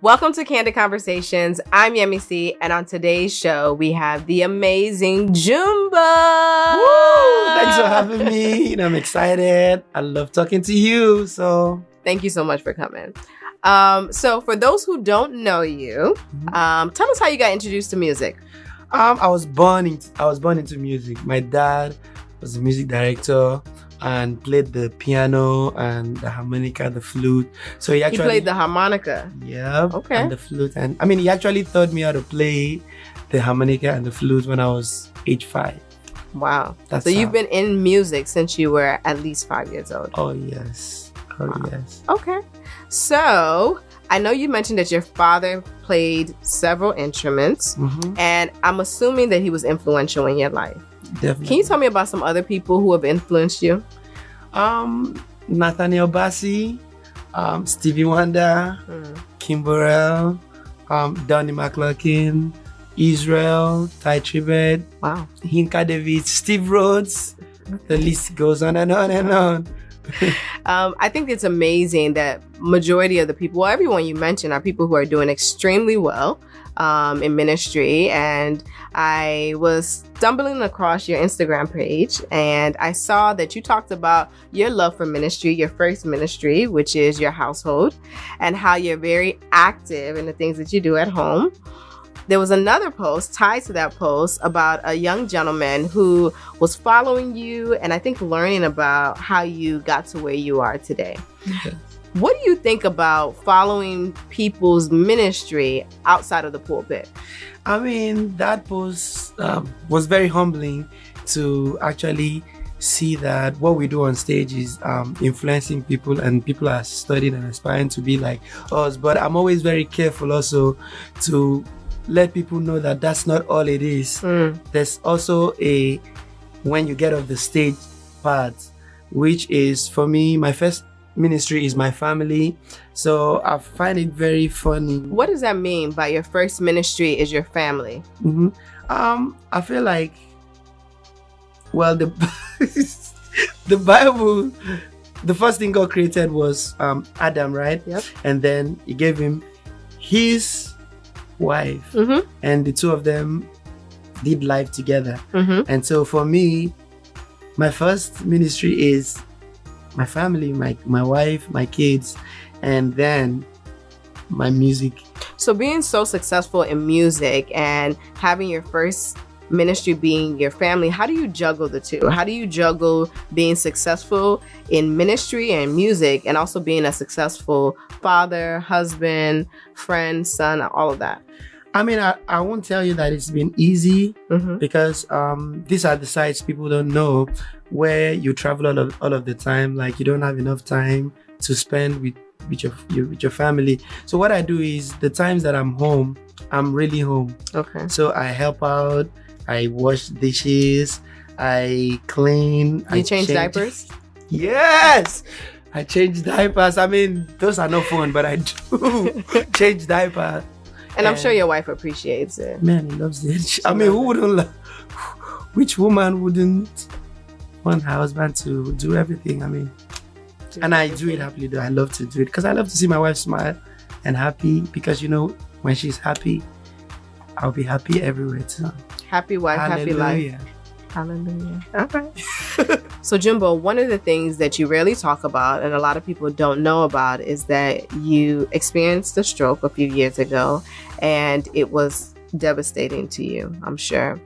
Welcome to Candid Conversations. I'm Yemi C, and on today's show, we have the amazing Jumbo. Woo! Thanks for having me. I'm excited. I love talking to you. So thank you so much for coming. So for those who don't know you, tell us how you got introduced to music. I was born into music. My dad was a music director and played the piano and the harmonica, the flute. So he played the harmonica. Yeah. Okay. And the flute. And I mean, he actually taught me how to play the harmonica and the flute when I was age 5. Wow. So you've been in music since you were at least 5 years old. Oh, yes. Yes. Okay. So I know you mentioned that your father played several instruments, and I'm assuming that he was influential in your life. Definitely. Can you tell me about some other people who have influenced you? Nathaniel Bassey, Stevie Wonder, Kimberell, Donnie McClurkin, Israel, Ty Tribbett, wow, Hinka David, Steve Rhodes. The list goes on and on and on. I think it's amazing that majority of the people, well, everyone you mentioned, are people who are doing extremely well in ministry. And I was stumbling across your Instagram page, and I saw that you talked about your love for ministry, your first ministry, which is your household, and how you're very active in the things that you do at home. There was another post tied to that post about a young gentleman who was following you and I think learning about how you got to where you are today. Okay. What do you think about following people's ministry outside of the pulpit? I mean, that post was very humbling to actually see that what we do on stage is influencing people, and people are studying and aspiring to be like us. But I'm always very careful also to let people know that that's not all it is. There's also when you get off the stage part, which is, for me, my first ministry is my family. So I find it very funny. What does that mean by your first ministry is your family? I feel like, well, the Bible, the first thing God created was Adam, right? Yep. And then he gave him his wife, and the two of them did life together. And so for me, my first ministry is my family, my wife, my kids, and then my music. So being so successful in music and having your first ministry being your family, how do you juggle the two? How do you juggle being successful in ministry and music and also being a successful father, husband, friend, son, all of that? I mean, I won't tell you that it's been easy, because these are the sides people don't know, where you travel all of the time. Like, you don't have enough time to spend with your family. So what I do is, the times that I'm home, I'm really home. Okay. So I help out. I wash dishes. I clean. You change diapers? Yes! I change diapers. I mean, those are no fun, but I do change diapers. And I'm sure your wife appreciates it. Man, he loves it. I mean, who wouldn't which woman wouldn't want her husband to do everything? I mean, and I do it happily though. I love to do it because I love to see my wife smile and happy, because, you know, when she's happy, I'll be happy everywhere too. Happy wife, happy life. Hallelujah. Okay. So Jumbo, one of the things that you rarely talk about and a lot of people don't know about is that you experienced a stroke a few years ago, and it was devastating to you, I'm sure.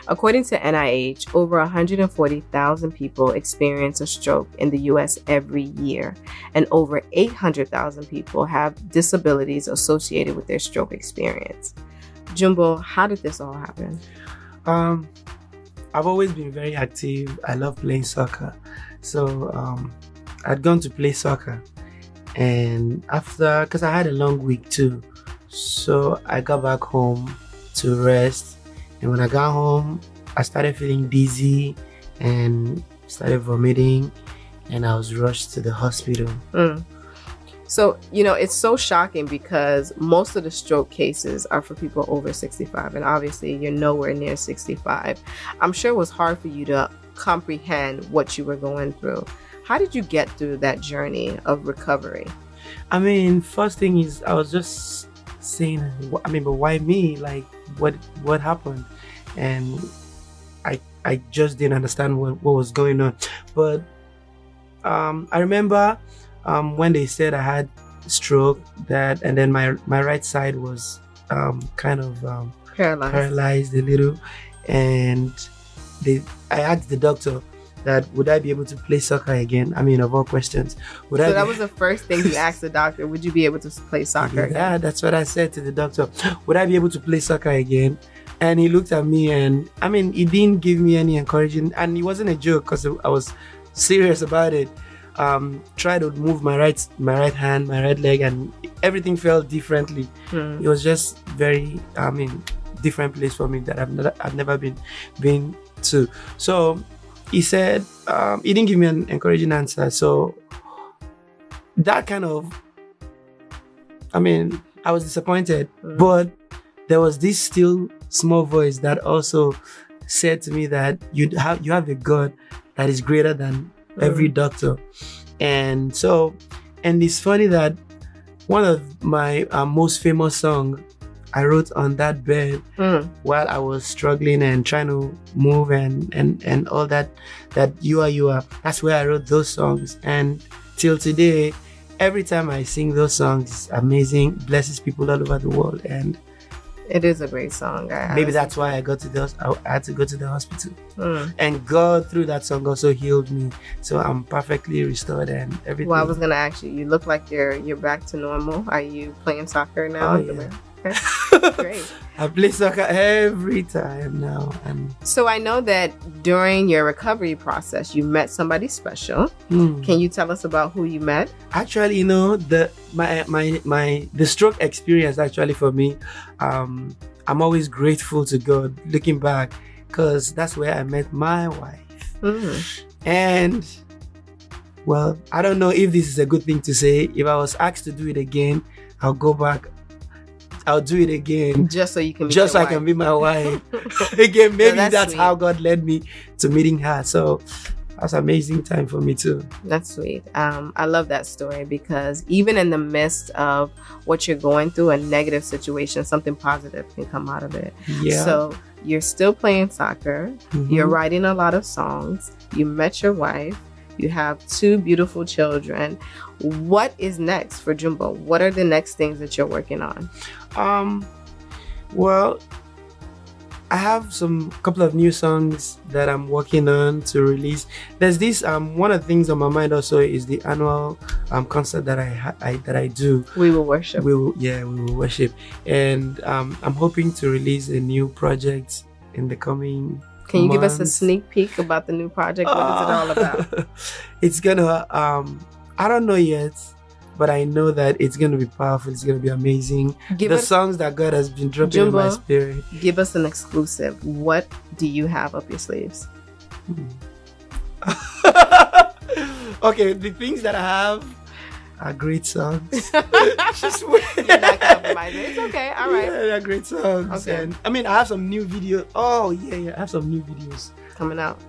According to NIH, over 140,000 people experience a stroke in the U.S. every year, and over 800,000 people have disabilities associated with their stroke experience. Jumbo, how did this all happen? I've always been very active. I love playing soccer. So I'd gone to play soccer, and after, because I had a long week too, so I got back home to rest. And when I got home, I started feeling dizzy and started vomiting, and I was rushed to the hospital. So, you know, it's so shocking because most of the stroke cases are for people over 65. And obviously, you're nowhere near 65. I'm sure it was hard for you to comprehend what you were going through. How did you get through that journey of recovery? I mean, first thing is, I was just saying, but why me? Like, what happened? And I just didn't understand what was going on. But I remember when they said I had stroke, and then my right side was kind of paralyzed a little, and I asked the doctor that would I be able to play soccer again? I mean, of all questions, that was the first thing you asked the doctor. Would you be able to play soccer? Yeah, that's what I said to the doctor. Would I be able to play soccer again? And he looked at me, and I mean, he didn't give me any encouragement, and it wasn't a joke because I was serious about it. Tried to move my right hand, my right leg, and everything felt differently. It was just very, different place for me that I've never been to. So he said, he didn't give me an encouraging answer. So that kind of, I was disappointed, but there was this still small voice that also said to me that you have a God that is greater than every doctor. And it's funny that one of my most famous songs I wrote on that bed while I was struggling and trying to move and all that you are, that's where I wrote those songs. And till today, every time I sing those songs, it's amazing, blesses people all over the world. And it is a great song. Maybe that's why I had to go to the hospital. And God, through that song, also healed me. So I'm perfectly restored and everything. Well, I was going to ask you look like you're back to normal. Are you playing soccer now? Oh, yeah. Okay. Great. I play soccer every time now. So I know that during your recovery process, you met somebody special. Can you tell us about who you met? Actually, the stroke experience actually for me, I'm always grateful to God looking back, because that's where I met my wife. And well, I don't know if this is a good thing to say. If I was asked to do it again, I'll go back. I'll do it again. Just so you can be I can be my wife. Again, maybe that's sweet. How God led me to meeting her. So that's an amazing time for me too. That's sweet. I love that story, because even in the midst of what you're going through, a negative situation, something positive can come out of it. Yeah. So you're still playing soccer. You're writing a lot of songs. You met your wife. You have 2 beautiful children. What is next for Jumbo? What are the next things that you're working on? Well, I have couple of new songs that I'm working on to release. There's this one of the things on my mind also is the annual concert that I do. We Will Worship. We will worship, and I'm hoping to release a new project in the coming. Can you give us a sneak peek about the new project? What is it all about? It's gonna, I don't know yet, but I know that it's gonna be powerful. It's gonna be amazing. Songs that God has been dropping in my spirit. Give us an exclusive. What do you have up your sleeves? Okay, the things that I have are great songs. Just wait. You're not compromising. It's okay. All right. Yeah, they're great songs. Okay. And I have some new videos. Oh, yeah. I have some new videos coming out.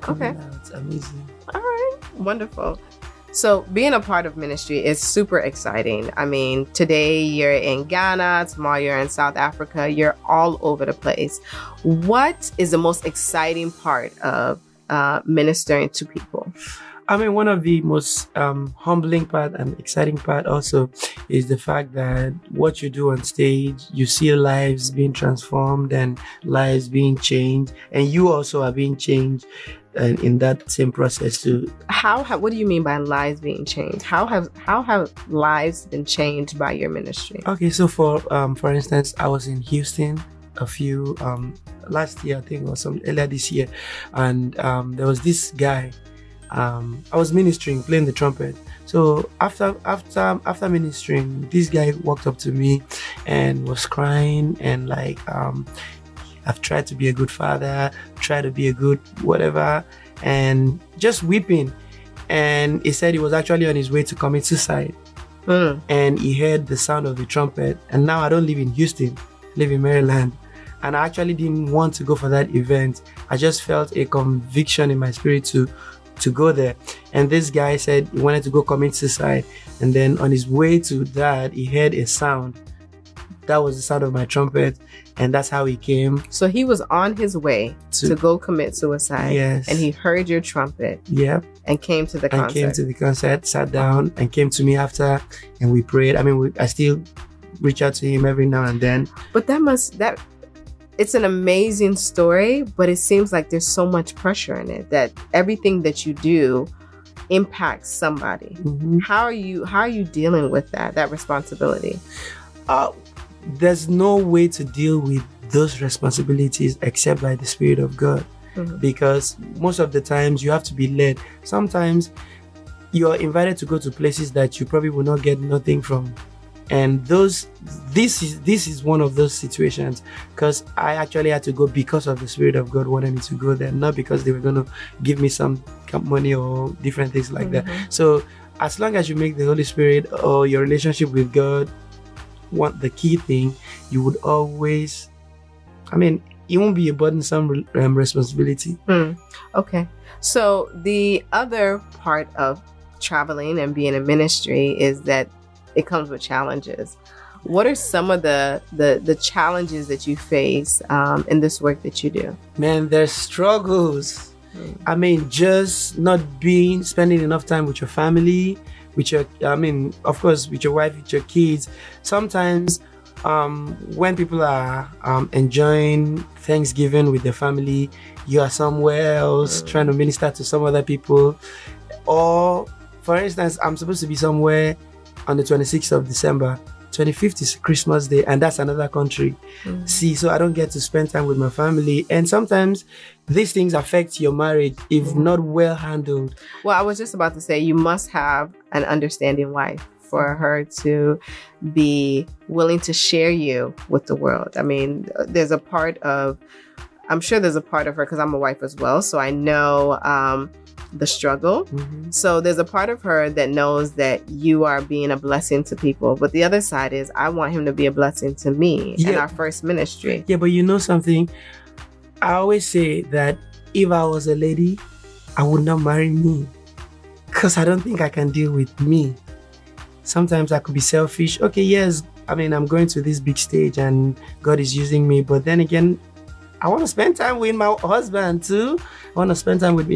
It's amazing. All right. Wonderful. So being a part of ministry is super exciting. Today you're in Ghana, tomorrow you're in South Africa. You're all over the place. What is the most exciting part of ministering to people? One of the most humbling part and exciting part also is the fact that what you do on stage, you see lives being transformed and lives being changed, and you also are being changed in that same process too. What do you mean by lives being changed? How have lives been changed by your ministry? Okay, so for instance, I was in Houston a few last year, I think, or earlier this year, and there was this guy. I was ministering, playing the trumpet. So after ministering, this guy walked up to me and was crying and like, I've tried to be a good father, tried to be a good whatever, and just weeping. And he said he was actually on his way to commit suicide. And he heard the sound of the trumpet. And now I don't live in Houston, I live in Maryland. And I actually didn't want to go for that event. I just felt a conviction in my spirit to go there. And this guy said he wanted to go commit suicide, and then on his way to that he heard a sound that was the sound of my trumpet, and that's how he came. So he was on his way to go commit suicide. Yes. And he heard your trumpet. Yep. And came to the concert. And came to the concert, sat down, and came to me after, and we prayed. I mean, I still reach out to him every now and then. But it's an amazing story, but it seems like there's so much pressure in it that everything that you do impacts somebody. Mm-hmm. How are you dealing with that responsibility? There's no way to deal with those responsibilities except by the Spirit of God. Mm-hmm. Because most of the times you have to be led. Sometimes you are invited to go to places that you probably will not get nothing from. And this is one of those situations, because I actually had to go because of the Spirit of God wanted me to go there, not because they were going to give me some money or different things like that. So as long as you make the Holy Spirit or your relationship with God want the key thing, you would always, it won't be a burdensome responsibility. Okay. So the other part of traveling and being in ministry is that it comes with challenges. What are some of the challenges that you face in this work that you do? Man, there's struggles. Just not spending enough time with your family, with your, of course, with your wife, with your kids. Sometimes when people are enjoying Thanksgiving with their family, you are somewhere else trying to minister to some other people. Or, for instance, I'm supposed to be somewhere on the 26th of December. 25th is Christmas Day, and that's another country. So I don't get to spend time with my family. And sometimes these things affect your marriage if not well handled. Well, I was just about to say, you must have an understanding wife for her to be willing to share you with the world. I'm sure there's a part of her, because I'm a wife as well, so I know the struggle. So there's a part of her that knows that you are being a blessing to people, but the other side is, I want him to be a blessing to me in our first ministry. Yeah, but you know something? I always say that if I was a lady, I would not marry me, because I don't think I can deal with me. Sometimes I could be selfish. Okay, yes, I'm going to this big stage and God is using me, but then again, I want to spend time with my husband too. I want to spend time with,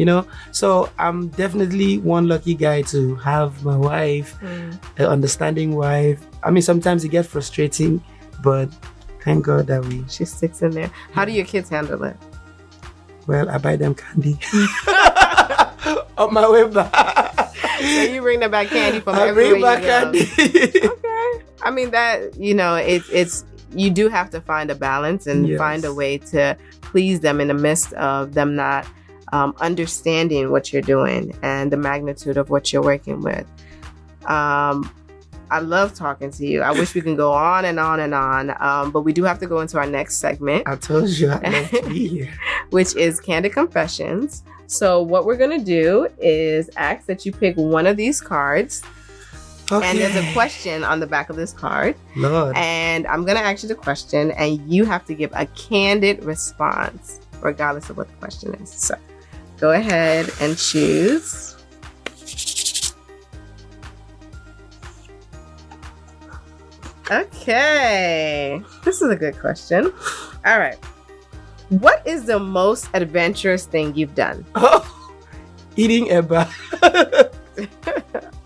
So I'm definitely one lucky guy to have my wife, an understanding wife. Sometimes it gets frustrating, but thank God that she sticks in there. How do your kids handle it? Well, I buy them candy on my way back. So you bring them back candy from everywhere you go. I bring back candy. Okay. It's you do have to find a balance and find a way to please them in the midst of them not understanding what you're doing and the magnitude of what you're working with. I love talking to you. I wish we can go on and on and on, but we do have to go into our next segment. I told you I'd love to be here. Which is Candid Confessions. So what we're going to do is ask that you pick one of these cards. Okay. And there's a question on the back of this card. Lord. And I'm going to ask you the question, and you have to give a candid response, regardless of what the question is. So go ahead and choose. Okay. This is a good question. All right. What is the most adventurous thing you've done? Eating eba.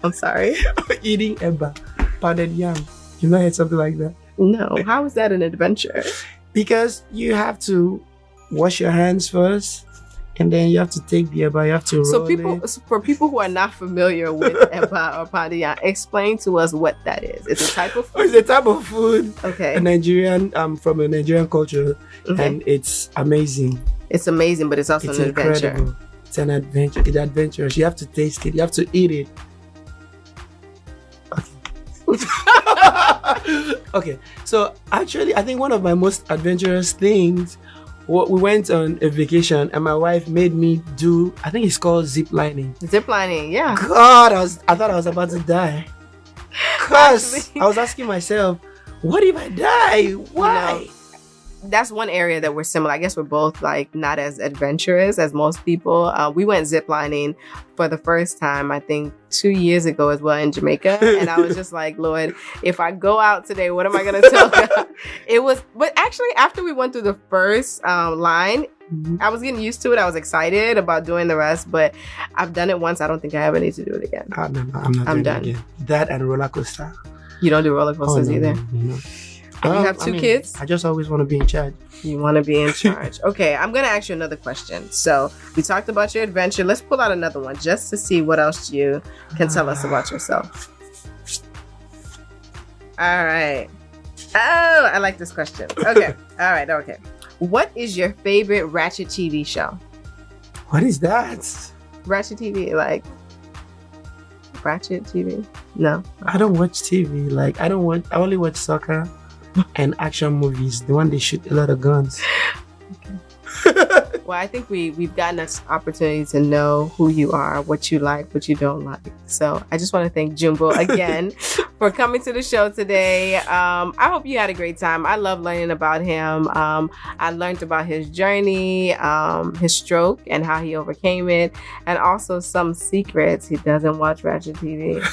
I'm sorry? Eating eba. Pounded yam. You've not heard something like that? No. How is that an adventure? Because you have to wash your hands first, and then you have to take the eba, you have to roll it. For people who are not familiar with eba or pounded yam, explain to us what that is. It's a type of food? It's a type of food. Okay. A Nigerian, from a Nigerian culture, and it's amazing. It's amazing, but it's also an adventure. Incredible. It's an adventure. It's adventurous. You have to taste it. You have to eat it. Okay. So actually, I think one of my most adventurous things, we went on a vacation and my wife made me do, I think it's called zip lining. Zip lining, yeah. God, I thought I was about to die. Because I was asking myself, what if I die? Why? that's one area that we're similar. I guess we're both like not as adventurous as most people. We went ziplining for the first time, I think 2 years ago as well in Jamaica. And I was just like, Lord, if I go out today, what am I going to tell God? But actually after we went through the first line, I was getting used to it. I was excited about doing the rest, but I've done it once. I don't think I ever need to do it again. No, I'm not doing it again. That and roller coaster. You don't do roller coasters either? No. You have two kids? I just always want to be in charge. You want to be in charge. Okay, I'm going to ask you another question. So we talked about your adventure. Let's pull out another one just to see what else you can tell us about yourself. All right. Oh, I like this question. Okay. All right. Okay. What is your favorite Ratchet TV show? What is that? Ratchet TV, like Ratchet TV? No. I don't watch TV. Like, I only watch soccer and action movies. The one they shoot a lot of guns. Well, I think we've gotten this opportunity to know who you are, what you like, what you don't like. So I just want to thank Jumbo again for coming to the show today. I hope you had a great time. I love learning about him. I learned about his journey, his stroke and how he overcame it, and also some secrets. He doesn't watch Ratchet TV.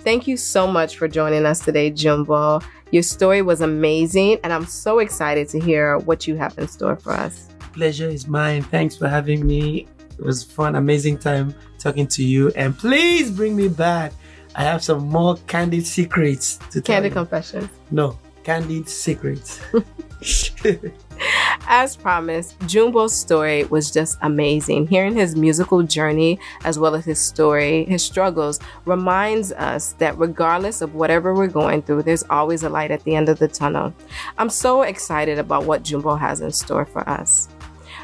Thank you so much for joining us today, Jumbo. Your story was amazing, and I'm so excited to hear what you have in store for us. Pleasure is mine. Thanks for having me. It was fun, amazing time talking to you. And please bring me back. I have some more candid secrets to tell you. Candid confessions. No, candid secrets. As promised, Jumbo's story was just amazing. Hearing his musical journey as well as his story, his struggles, reminds us that regardless of whatever we're going through, there's always a light at the end of the tunnel. I'm so excited about what Jumbo has in store for us.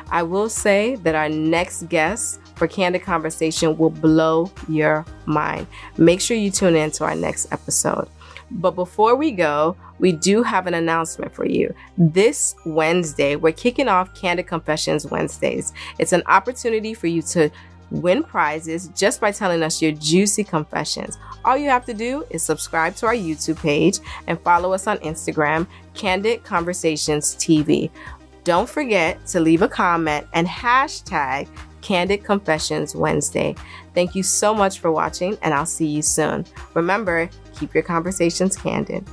I will say that our next guest for Candid Conversation will blow your mind. Make sure you tune in to our next episode. But before we go, we do have an announcement for you. This Wednesday, we're kicking off Candid Confessions Wednesdays. It's an opportunity for you to win prizes just by telling us your juicy confessions. All you have to do is subscribe to our YouTube page and follow us on Instagram, Candid Conversations TV. Don't forget to leave a comment and hashtag Candid Confessions Wednesday. Thank you so much for watching, and I'll see you soon. Remember, keep your conversations candid.